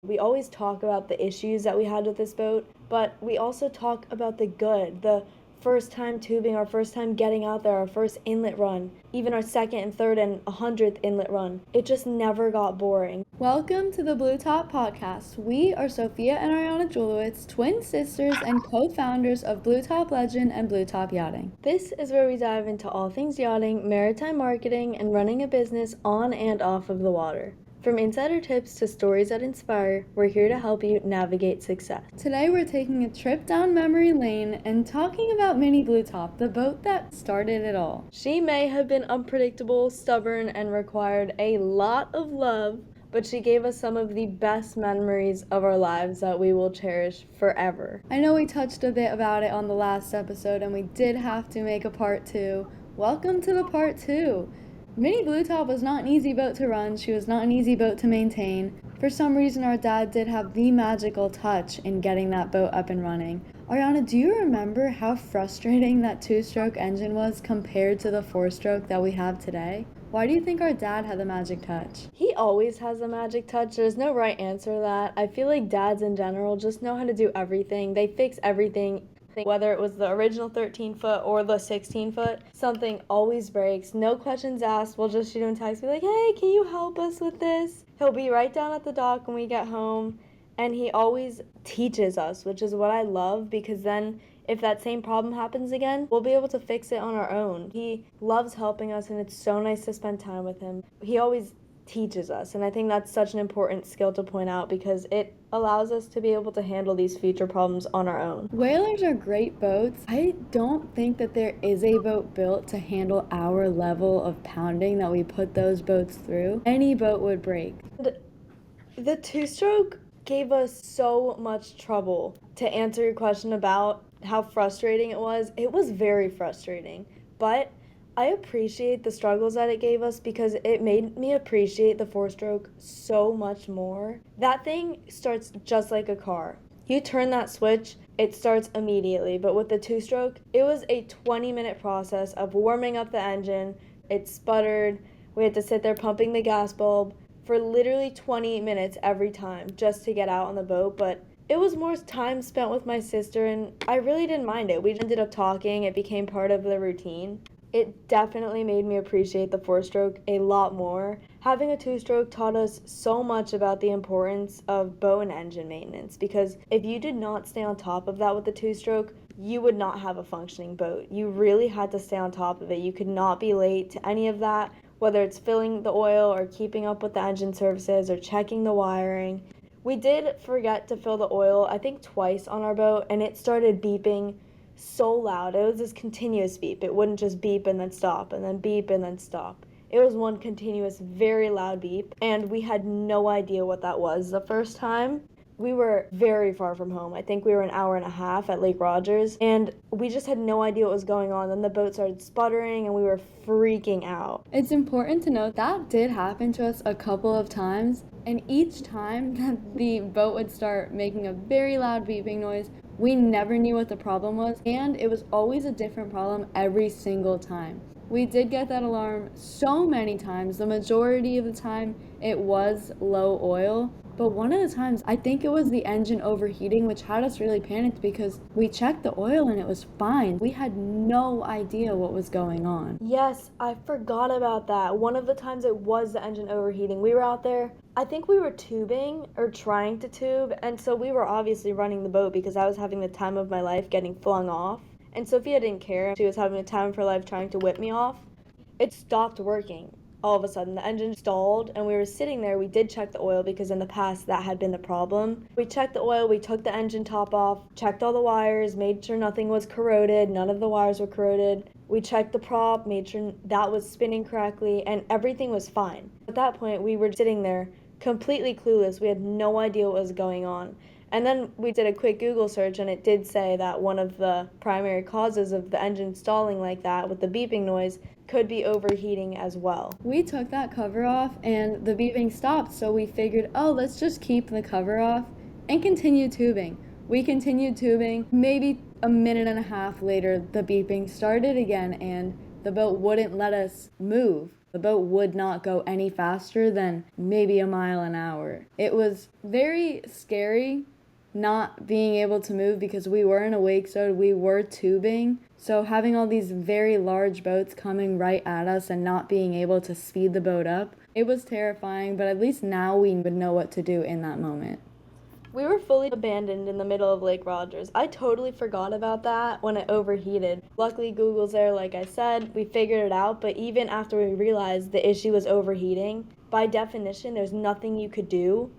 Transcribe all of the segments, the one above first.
We always talk about the issues that we had with this boat, but we also talk about the good, the first time tubing, our first time getting out there, our first inlet run, even our second and third and 100th inlet run. It just never got boring. Welcome to the Blue Top Podcast. We are Sofia and Ariana Jewelewicz, twin sisters and co-founders of Blue Top Legend and Blue Top Yachting. This is where we dive into all things yachting, maritime marketing, and running a business on and off of the water. From insider tips to stories that inspire, we're here to help you navigate success. Today we're taking a trip down memory lane and talking about Mini Blue Top, the boat that started it all. She may have been unpredictable, stubborn, and required a lot of love, but she gave us some of the best memories of our lives that we will cherish forever. I know we touched a bit about it on the last episode and we did have to make a part 2. Welcome to the part 2. Mini Blue Top was not an easy boat to run. She was not an easy boat to maintain. For some reason, our dad did have the magical touch in getting that boat up and running. Ariana, do you remember how frustrating that 2-stroke engine was compared to the 4-stroke that we have today? Why do you think our dad had the magic touch? He always has a magic touch. There's no right answer to that. I feel like dads in general just know how to do everything. They fix everything. Whether it was the original 13-foot or the 16-foot, something always breaks. No questions asked. We'll just shoot him a text, be like, hey, can you help us with this? He'll be right down at the dock when we get home. And he always teaches us, which is what I love, because then if that same problem happens again, we'll be able to fix it on our own. He loves helping us, and it's so nice to spend time with him. He always teaches us, and I think that's such an important skill to point out because it allows us to be able to handle these future problems on our own. Whalers are great boats. I don't think that there is a boat built to handle our level of pounding that we put those boats through. Any boat would break. The 2-stroke gave us so much trouble. To answer your question about how frustrating it was very frustrating, but I appreciate the struggles that it gave us because it made me appreciate the 4-stroke so much more. That thing starts just like a car. You turn that switch, it starts immediately, but with the 2-stroke, it was a 20-minute process of warming up the engine. It sputtered, we had to sit there pumping the gas bulb for literally 20 minutes every time just to get out on the boat, but it was more time spent with my sister and I really didn't mind it. We ended up talking, it became part of the routine. It definitely made me appreciate the 4-stroke a lot more. Having a 2-stroke taught us so much about the importance of boat and engine maintenance because if you did not stay on top of that with the 2-stroke, you would not have a functioning boat. You really had to stay on top of it. You could not be late to any of that, whether it's filling the oil or keeping up with the engine services or checking the wiring. We did forget to fill the oil, I think twice on our boat, and it started beeping so loud. It was this continuous beep. It wouldn't just beep and then stop and then beep and then stop. It was one continuous, very loud beep, and we had no idea what that was the first time. We were very far from home. I think we were an hour and a half at Lake Rogers, and we just had no idea what was going on. Then the boat started sputtering, and we were freaking out. It's important to note that did happen to us a couple of times, and each time that the boat would start making a very loud beeping noise, we never knew what the problem was, and it was always a different problem every single time. We did get that alarm so many times. The majority of the time, it was low oil. But one of the times, I think it was the engine overheating, which had us really panicked because we checked the oil and it was fine. We had no idea what was going on. Yes, I forgot about that. One of the times it was the engine overheating. We were out there, I think we were tubing or trying to tube, and so we were obviously running the boat because I was having the time of my life getting flung off. And Sophia didn't care. She was having the time of her life trying to whip me off. It stopped working. All of a sudden, the engine stalled, and we were sitting there. We did check the oil because in the past that had been the problem. We checked the oil, we took the engine top off, checked all the wires, made sure nothing was corroded, none of the wires were corroded. We checked the prop, made sure that was spinning correctly, and everything was fine. At that point, we were sitting there completely clueless. We had no idea what was going on. And then we did a quick Google search, and it did say that one of the primary causes of the engine stalling like that with the beeping noise could be overheating as well. We took that cover off and the beeping stopped, so we figured, oh, let's just keep the cover off and continue tubing. We continued tubing. Maybe a minute and a half later, the beeping started again and the boat wouldn't let us move. The boat would not go any faster than maybe a mile an hour. It was very scary not being able to move because we were in a wake zone, we were tubing. So having all these very large boats coming right at us and not being able to speed the boat up, it was terrifying, but at least now we would know what to do in that moment. We were fully abandoned in the middle of Lake Rogers. I totally forgot about that when it overheated. Luckily, Google's there, like I said. We figured it out, but even after we realized the issue was overheating, by definition, there's nothing you could do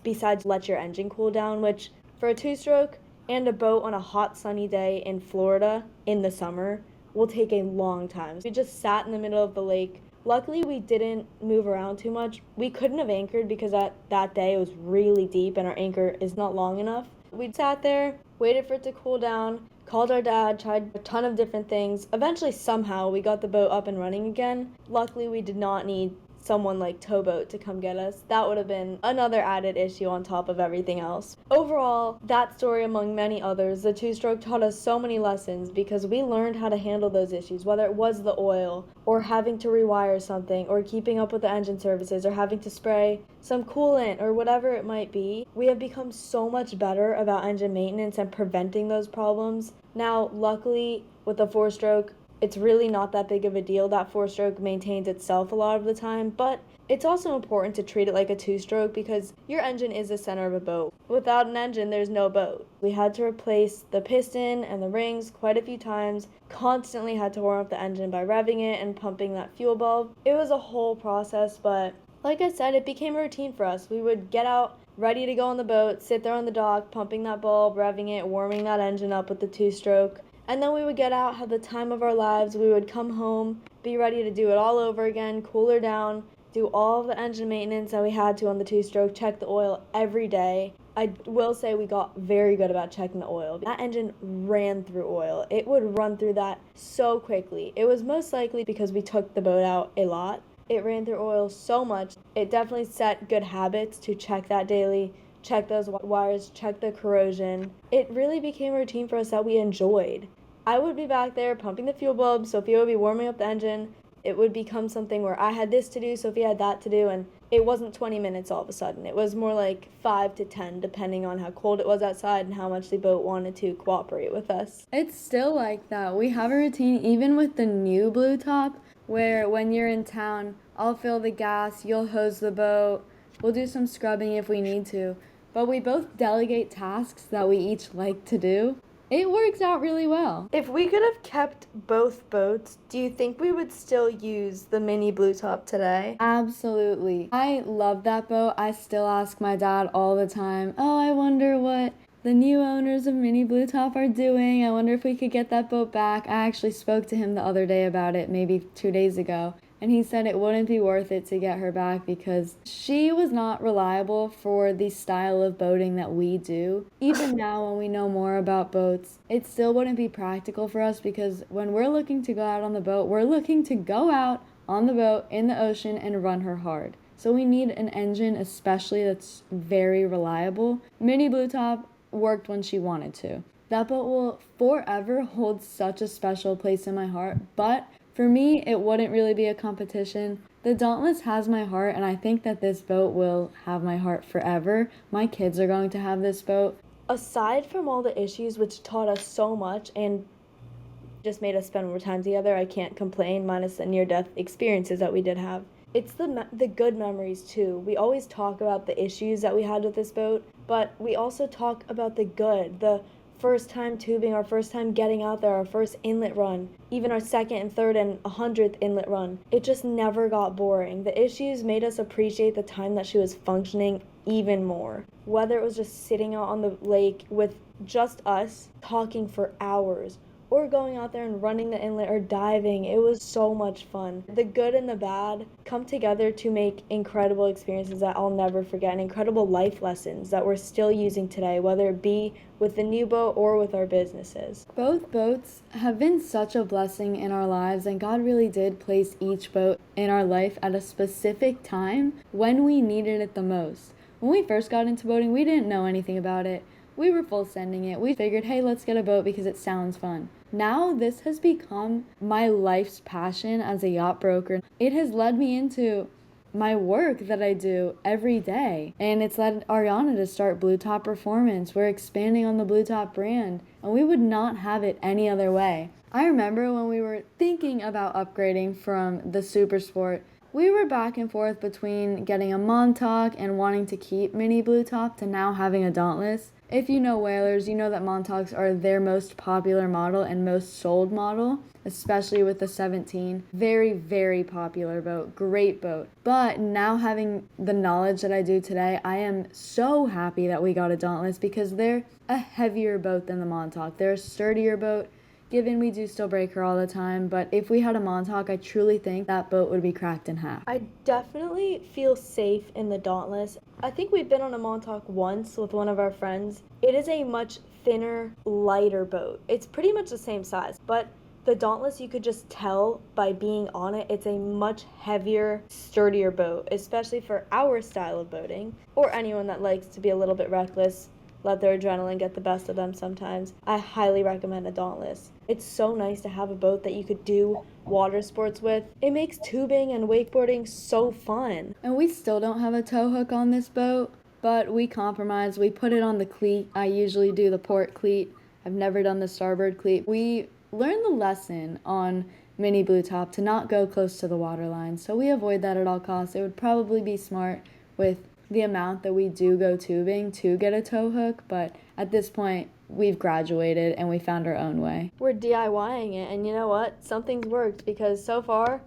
besides let your engine cool down, which for a two-stroke and a boat on a hot, sunny day in Florida in the summer will take a long time. We just sat in the middle of the lake. Luckily, we didn't move around too much. We couldn't have anchored because that day it was really deep and our anchor is not long enough. We sat there, waited for it to cool down, called our dad, tried a ton of different things. Eventually, somehow, we got the boat up and running again. Luckily, we did not need someone like Towboat to come get us. That would have been another added issue on top of everything else. Overall, that story among many others, the two-stroke taught us so many lessons because we learned how to handle those issues, whether it was the oil or having to rewire something or keeping up with the engine services or having to spray some coolant or whatever it might be. We have become so much better about engine maintenance and preventing those problems. Now, luckily, with the four-stroke, it's really not that big of a deal. That four-stroke maintains itself a lot of the time, but it's also important to treat it like a two-stroke because your engine is the center of a boat. Without an engine, there's no boat. We had to replace the piston and the rings quite a few times, constantly had to warm up the engine by revving it and pumping that fuel bulb. It was a whole process, but like I said, it became a routine for us. We would get out, ready to go on the boat, sit there on the dock, pumping that bulb, revving it, warming that engine up with the two-stroke. And then we would get out, have the time of our lives. We would come home, be ready to do it all over again, cool her down, do all of the engine maintenance that we had to on the two-stroke, check the oil every day. I will say we got very good about checking the oil. That engine ran through oil. It would run through that so quickly. It was most likely because we took the boat out a lot. It ran through oil so much. It definitely set good habits to check that daily, check those wires, check the corrosion. It really became a routine for us that we enjoyed. I would be back there pumping the fuel bulb, Sophia would be warming up the engine. It would become something where I had this to do, Sophia had that to do, and it wasn't 20 minutes all of a sudden. It was more like 5 to 10, depending on how cold it was outside and how much the boat wanted to cooperate with us. It's still like that. We have a routine even with the new Blue Top where when you're in town, I'll fill the gas, you'll hose the boat, we'll do some scrubbing if we need to. But we both delegate tasks that we each like to do. It works out really well. If we could have kept both boats, do you think we would still use the mini Blue Top today? Absolutely. I love that boat. I still ask my dad all the time, oh, I wonder what the new owners of Mini Blue Top are doing. I wonder if we could get that boat back. I actually spoke to him the other day about it, maybe 2 days ago. And he said it wouldn't be worth it to get her back because she was not reliable for the style of boating that we do. Even now when we know more about boats, it still wouldn't be practical for us because when we're looking to go out on the boat, we're looking to go out on the boat in the ocean and run her hard. So we need an engine especially that's very reliable. Mini Blue Top worked when she wanted to. That boat will forever hold such a special place in my heart, but for me, it wouldn't really be a competition. The Dauntless has my heart, and I think that this boat will have my heart forever. My kids are going to have this boat. Aside from all the issues which taught us so much and just made us spend more time together, I can't complain, minus the near-death experiences that we did have. It's the good memories too. We always talk about the issues that we had with this boat, but we also talk about the good, the first time tubing, our first time getting out there, our first inlet run, even our second and third and 100th inlet run. It just never got boring. The issues made us appreciate the time that she was functioning even more. Whether it was just sitting out on the lake with just us talking for hours, or going out there and running the inlet or diving. It was so much fun. The good and the bad come together to make incredible experiences that I'll never forget and incredible life lessons that we're still using today, whether it be with the new boat or with our businesses. Both boats have been such a blessing in our lives, and God really did place each boat in our life at a specific time when we needed it the most. When we first got into boating, we didn't know anything about it. We were full sending it. We figured, hey, let's get a boat because it sounds fun. Now this has become my life's passion as a yacht broker. It has led me into my work that I do every day. And it's led Ariana to start Blue Top Performance. We're expanding on the Blue Top brand, and we would not have it any other way. I remember when we were thinking about upgrading from the Super Sport, we were back and forth between getting a Montauk and wanting to keep Mini Blue Top to now having a Dauntless. If you know whalers, you know that Montauks are their most popular model and most sold model, especially with the 17. Very, very popular boat, great boat. But now having the knowledge that I do today, I am so happy that we got a Dauntless because they're a heavier boat than the Montauk. They're a sturdier boat. Given we do still break her all the time, but if we had a Montauk, I truly think that boat would be cracked in half. I definitely feel safe in the Dauntless. I think we've been on a Montauk once with one of our friends. It is a much thinner, lighter boat. It's pretty much the same size, but the Dauntless, you could just tell by being on it, it's a much heavier, sturdier boat, especially for our style of boating, or anyone that likes to be a little bit reckless, let their adrenaline get the best of them sometimes. I highly recommend a Dauntless. It's so nice to have a boat that you could do water sports with. It makes tubing and wakeboarding so fun. And we still don't have a tow hook on this boat, but we compromise. We put it on the cleat. I usually do the port cleat. I've never done the starboard cleat. We learned the lesson on Mini Blue Top to not go close to the water line, so we avoid that at all costs. It would probably be smart with the amount that we do go tubing to get a tow hook, but at this point, we've graduated and we found our own way. We're DIYing it, and you know what? Something's worked because so far,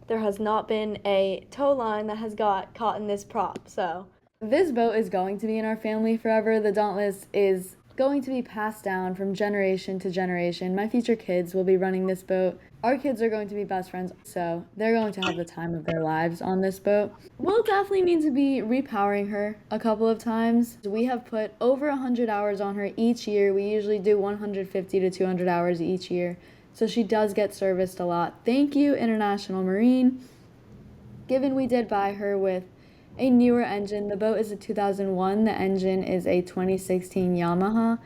there has not been a tow line that has got caught in this prop, so. This boat is going to be in our family forever. The Dauntless is going to be passed down from generation to generation. My future kids will be running this boat. Our kids are going to be best friends, so they're going to have the time of their lives on this boat. We'll definitely need to be repowering her a couple of times. We have put over 100 hours on her each year. We usually do 150 to 200 hours each year, so she does get serviced a lot. Thank you, International Marine. Given we did buy her with a newer engine, the boat is a 2001, the engine is a 2016 Yamaha.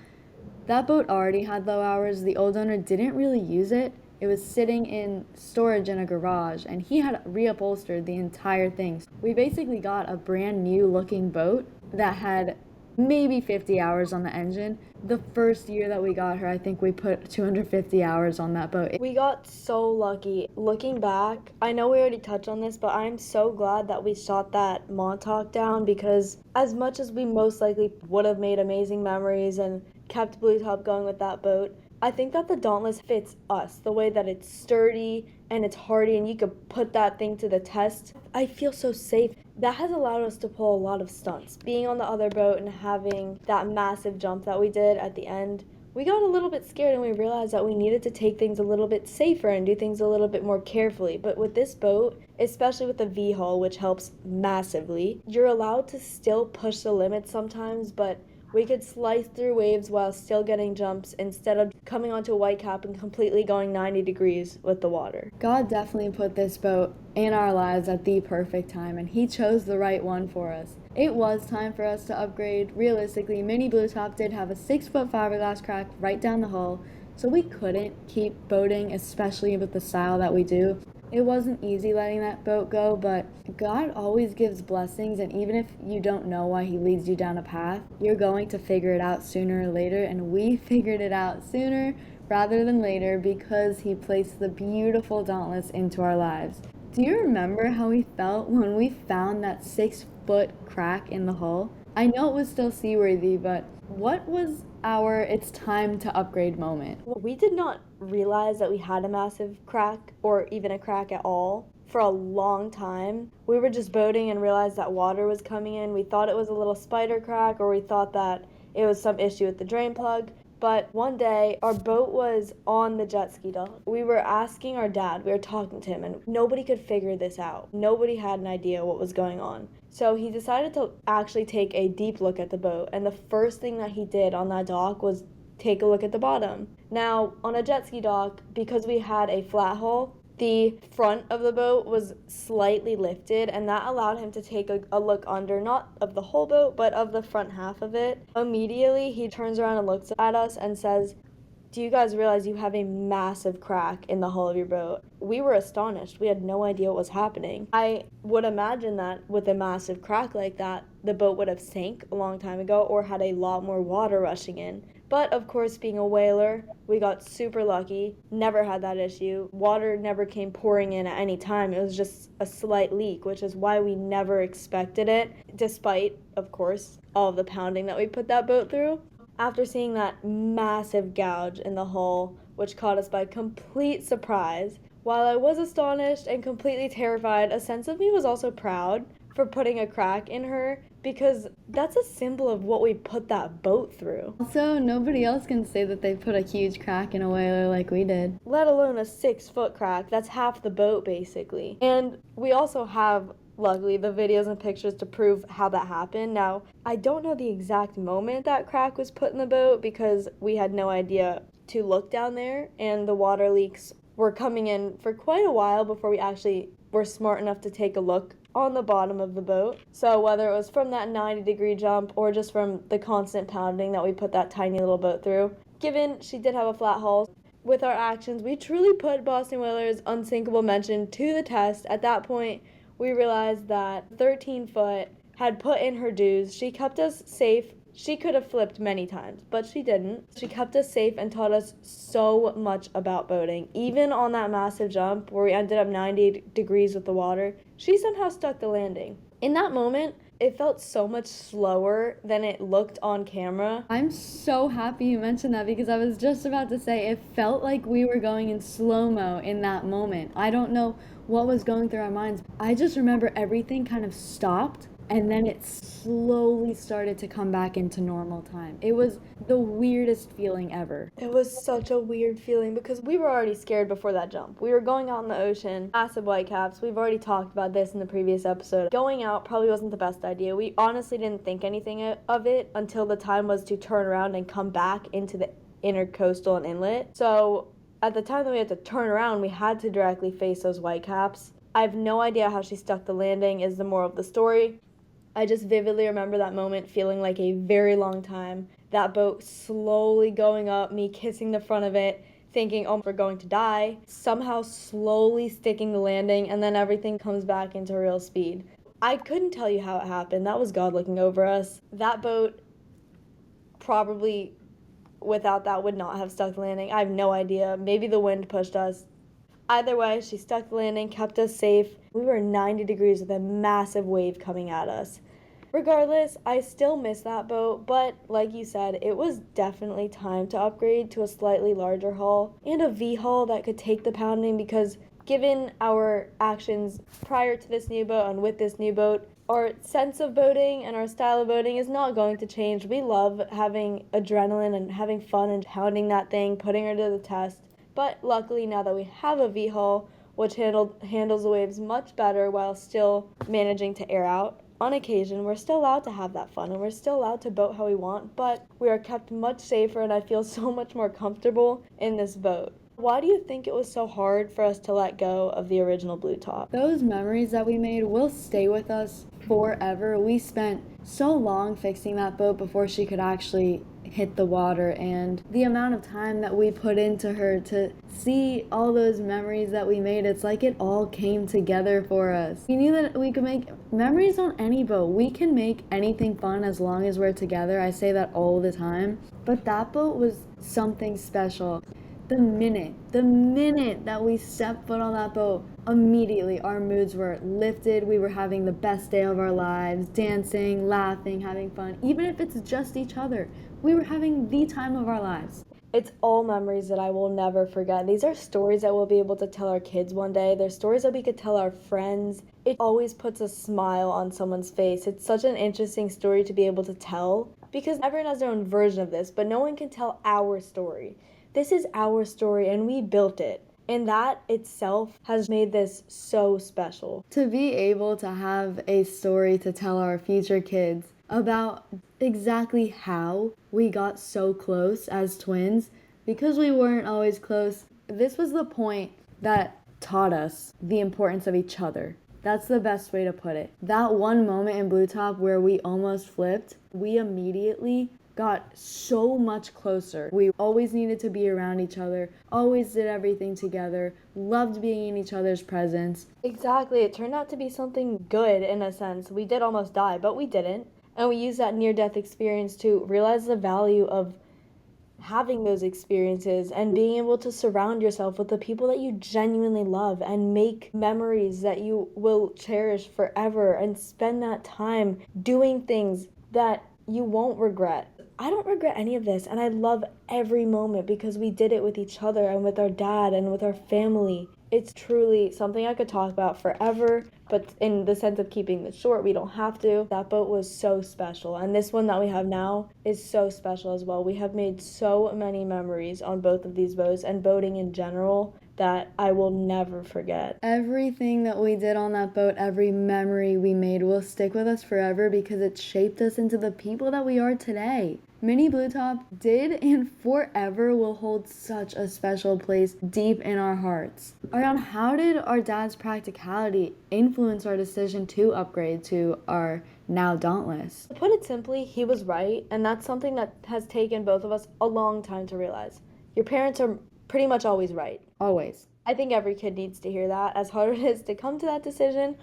That boat already had low hours. The old owner didn't really use it. It was sitting in storage in a garage, and he had reupholstered the entire thing. We basically got a brand new looking boat that had maybe 50 hours on the engine. The first year that we got her, I think we put 250 hours on that boat. We got so lucky. Looking back, I know we already touched on this, but I'm so glad that we shot that Montauk down because as much as we most likely would have made amazing memories and kept Blue Top going with that boat, I think that the Dauntless fits us, the way that it's sturdy and it's hardy and you could put that thing to the test. I feel so safe. That has allowed us to pull a lot of stunts. Being on the other boat and having that massive jump that we did at the end, we got a little bit scared and we realized that we needed to take things a little bit safer and do things a little bit more carefully. But with this boat, especially with the V-hull, which helps massively, you're allowed to still push the limits sometimes, but we could slice through waves while still getting jumps instead of coming onto a white cap and completely going 90 degrees with the water. God definitely put this boat in our lives at the perfect time, and he chose the right one for us. It was time for us to upgrade. Realistically, Mini Blue Top did have a 6-foot fiberglass crack right down the hull, so we couldn't keep boating, especially with the style that we do. It wasn't easy letting that boat go, but God always gives blessings, and even if you don't know why he leads you down a path, you're going to figure it out sooner or later, and we figured it out sooner rather than later because he placed the beautiful Dauntless into our lives. Do you remember how we felt when we found that 6-foot crack in the hull? I know it was still seaworthy, but what was our it's time to upgrade moment? We did not realize that we had a massive crack or even a crack at all for a long time. We were just boating and realized that water was coming in. We thought it was a little spider crack or we thought that it was some issue with the drain plug. But one day, our boat was on the jet ski dock. We were asking our dad, we were talking to him, and nobody could figure this out. Nobody had an idea what was going on. So he decided to actually take a deep look at the boat, and the first thing that he did on that dock was take a look at the bottom. Now, on a jet ski dock, because we had a flat hull, the front of the boat was slightly lifted, and that allowed him to take a look under, not of the whole boat, but of the front half of it. Immediately, he turns around and looks at us and says, do you guys realize you have a massive crack in the hull of your boat? We were astonished. We had no idea what was happening. I would imagine that with a massive crack like that, the boat would have sank a long time ago or had a lot more water rushing in. But of course, being a whaler, we got super lucky, never had that issue. Water never came pouring in at any time. It was just a slight leak, which is why we never expected it, despite, of course, all of the pounding that we put that boat through. After seeing that massive gouge in the hull, which caught us by complete surprise, while I was astonished and completely terrified, a sense of me was also proud for putting a crack in her because that's a symbol of what we put that boat through. Also, nobody else can say that they put a huge crack in a whaler like we did. Let alone a 6-foot crack. That's half the boat, basically. And we also have, luckily, the videos and pictures to prove how that happened. Now, I don't know the exact moment that crack was put in the boat because we had no idea to look down there, and the water leaks were coming in for quite a while before we actually were smart enough to take a look on the bottom of the boat. So whether it was from that 90-degree jump or just from the constant pounding that we put that tiny little boat through, given she did have a flat hull, with our actions, we truly put Boston Whalers' unsinkable mention to the test. At that point, we realized that 13 foot had put in her dues. She kept us safe. She could have flipped many times, but she didn't. She kept us safe and taught us so much about boating. Even on that massive jump where we ended up 90 degrees with the water, she somehow stuck the landing. In that moment, it felt so much slower than it looked on camera. I'm so happy you mentioned that because I was just about to say it felt like we were going in slow-mo in that moment. I don't know what was going through our minds. I just remember everything kind of stopped and then it slowly started to come back into normal time. It was the weirdest feeling ever. It was such a weird feeling because we were already scared before that jump. We were going out in the ocean, massive whitecaps. We've already talked about this in the previous episode. Going out probably wasn't the best idea. We honestly didn't think anything of it until the time was to turn around and come back into the intercoastal and inlet. So at the time that we had to turn around, we had to directly face those whitecaps. I have no idea how she stuck the landing is the moral of the story. I just vividly remember that moment feeling like a very long time. That boat slowly going up, me kissing the front of it, thinking, oh, we're going to die. Somehow slowly sticking the landing, and then everything comes back into real speed. I couldn't tell you how it happened. That was God looking over us. That boat probably, without that, would not have stuck the landing. I have no idea. Maybe the wind pushed us. Either way, she stuck the landing, kept us safe. We were 90 degrees with a massive wave coming at us. Regardless, I still miss that boat, but like you said, it was definitely time to upgrade to a slightly larger hull and a V hull that could take the pounding because given our actions prior to this new boat and with this new boat, our sense of boating and our style of boating is not going to change. We love having adrenaline and having fun and pounding that thing, putting her to the test. But luckily, now that we have a V hull, which handles the waves much better while still managing to air out, on occasion, we're still allowed to have that fun and we're still allowed to boat how we want, but we are kept much safer and I feel so much more comfortable in this boat. Why do you think it was so hard for us to let go of the original Blue Top? Those memories that we made will stay with us forever. We spent so long fixing that boat before she could actually hit the water, and the amount of time that we put into her to see all those memories that we made, it's like it all came together for us. We knew that we could make memories on any boat. We can make anything fun as long as we're together. I say that all the time, but that boat was something special. The minute that we stepped foot on that boat, immediately our moods were lifted. We were having the best day of our lives, dancing, laughing, having fun. Even if it's just each other, we were having the time of our lives. It's all memories that I will never forget. These are stories that we'll be able to tell our kids one day. They're stories that we could tell our friends. It always puts a smile on someone's face. It's such an interesting story to be able to tell because everyone has their own version of this, but no one can tell our story. This is our story and we built it. And that itself has made this so special. To be able to have a story to tell our future kids about exactly how we got so close as twins, because we weren't always close. This was the point that taught us the importance of each other. That's the best way to put it. That one moment in Blue Top where we almost flipped, we immediately got so much closer. We always needed to be around each other, always did everything together, loved being in each other's presence. Exactly. It turned out to be something good in a sense. We did almost die, but we didn't. And we used that near death experience to realize the value of having those experiences and being able to surround yourself with the people that you genuinely love and make memories that you will cherish forever and spend that time doing things that you won't regret. I don't regret any of this, and I love every moment because we did it with each other and with our dad and with our family. It's truly something I could talk about forever, but in the sense of keeping this short, we don't have to. That boat was so special, and this one that we have now is so special as well. We have made so many memories on both of these boats and boating in general that I will never forget. Everything that we did on that boat, every memory we made will stick with us forever because it shaped us into the people that we are today. Mini Blue Top did and forever will hold such a special place deep in our hearts. Ariane, how did our dad's practicality influence our decision to upgrade to our now Dauntless? To put it simply, he was right, and that's something that has taken both of us a long time to realize. Your parents are pretty much always right. Always. I think every kid needs to hear that. As hard as it is to come to that decision,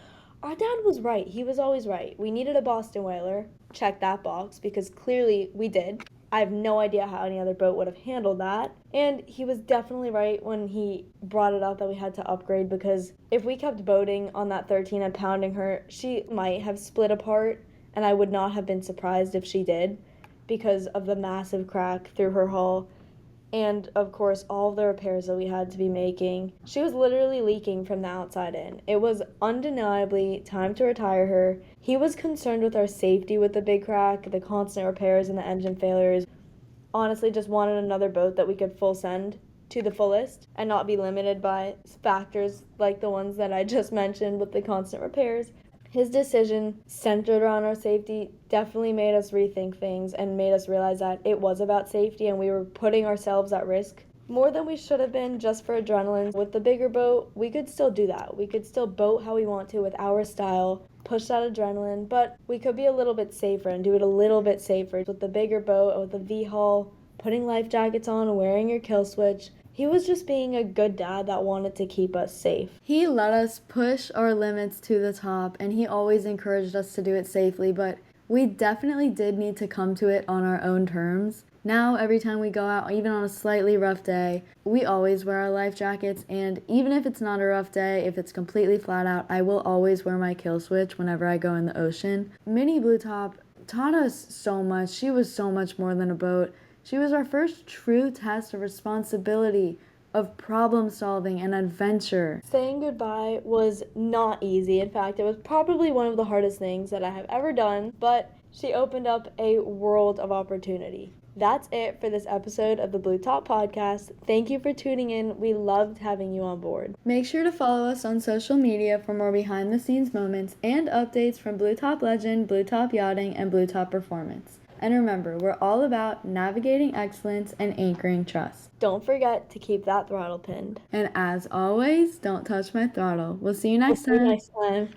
our dad was right. He was always right. We needed a Boston whaler. Check that box because clearly we did. I have no idea how any other boat would have handled that. And he was definitely right when he brought it up that we had to upgrade because if we kept boating on that 13 and pounding her, she might have split apart, and I would not have been surprised if she did because of the massive crack through her hull and of course all of the repairs that we had to be making. She was literally leaking from the outside in. It was undeniably time to retire her. He was concerned with our safety with the big crack, the constant repairs and the engine failures. Honestly, just wanted another boat that we could full send to the fullest and not be limited by factors like the ones that I just mentioned with the constant repairs. His decision, centered around our safety, definitely made us rethink things and made us realize that it was about safety and we were putting ourselves at risk more than we should have been just for adrenaline. With the bigger boat, we could still do that. We could still boat how we want to with our style, push that adrenaline, but we could be a little bit safer and do it a little bit safer. With the bigger boat and with the V-hull, putting life jackets on and wearing your kill switch, he was just being a good dad that wanted to keep us safe. He let us push our limits to the top, and he always encouraged us to do it safely, but we definitely did need to come to it on our own terms. Now, every time we go out, even on a slightly rough day, we always wear our life jackets, and even if it's not a rough day, if it's completely flat out, I will always wear my kill switch whenever I go in the ocean. Mini Blue Top taught us so much. She was so much more than a boat. She was our first true test of responsibility, of problem solving and adventure. Saying goodbye was not easy. In fact, it was probably one of the hardest things that I have ever done, but she opened up a world of opportunity. That's it for this episode of the Blue Top Podcast. Thank you for tuning in. We loved having you on board. Make sure to follow us on social media for more behind the scenes moments and updates from Blue Top Legend, Blue Top Yachting, and Blue Top Performance. And remember, we're all about navigating excellence and anchoring trust. Don't forget to keep that throttle pinned. And as always, don't touch my throttle. We'll see you next time. Next time.